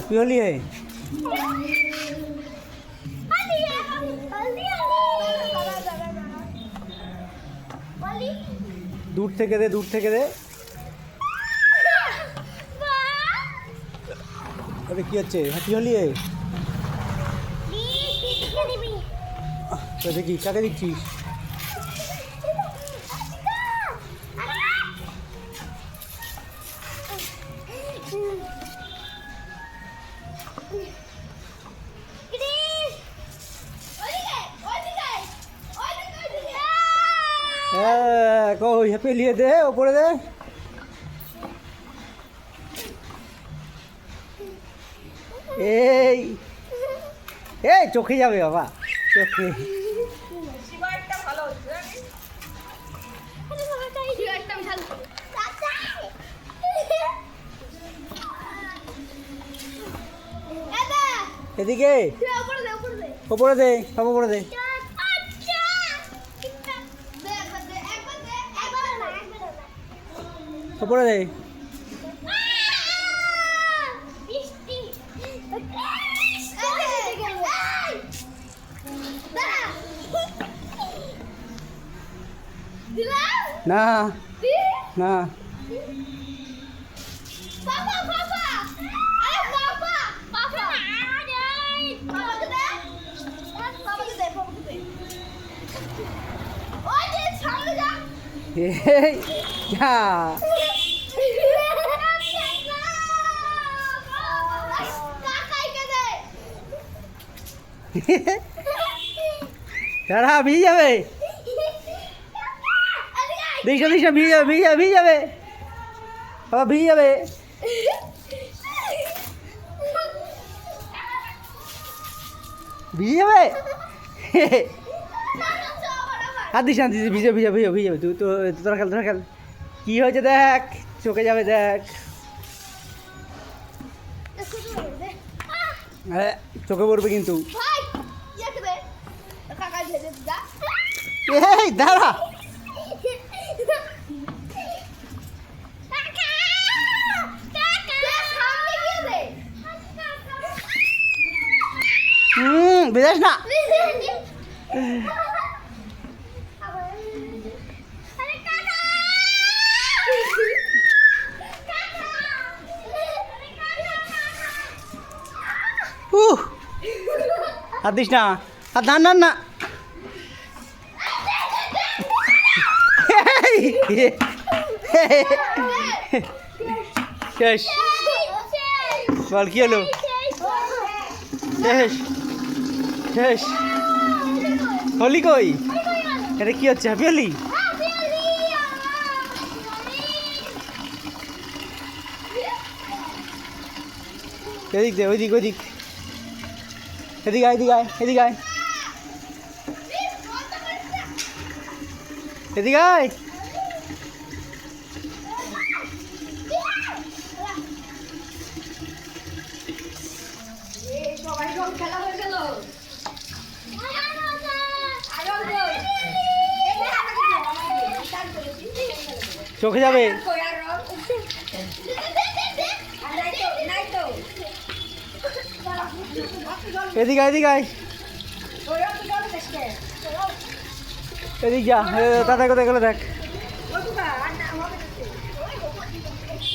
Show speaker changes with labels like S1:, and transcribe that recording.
S1: Happy Holi है। दूर থেকে দে, दूर থেকে দে। अरे কি হচ্ছে? হ্যাপি হোলি है। তো দেখি কাকে দিচ্ছিস? কই হ্যাপি হোলি দে, ওপরে দে। এই এই চোখে যাবে বাবা, চোখে। এদিকে ওপরে দে, সব ওপরে দে। ওপরে দে। না না যা দাঁড়া, ভিজে যাবে। দেখ দেখ, ভিজে যাবে, ভিজে যাবে, ভিজে যাবে বাবা, ভিজে যাবে। ভিজে যাবে। হাত দিস না, দিস, ভিজে ভিজে ভিজে ভিজে যাবে। তুই তো তোরা খেল, তোরা খেল। কী হয়েছে দেখ, চোখে যাবে দেখ। হ্যাঁ চোখে পড়বে কিন্তু। এই দাঁড়া, বেজাস না। হাত দিস না, হাত না না না। শেষ, বল কি হলো? শেষ শেষ। হোলি কই? এটা কি হচ্ছে? হ্যাপি হোলি? এদিক দে, ওইদিক ওইদিক, এদিকে আয়, এদিকে আয়, এদিকে আয়, এদিকে আয়। চোখে যাবে। এদিকে আয়, এদিকে আয়, এদিক যা। দাদা কোথায় গেলো দেখ।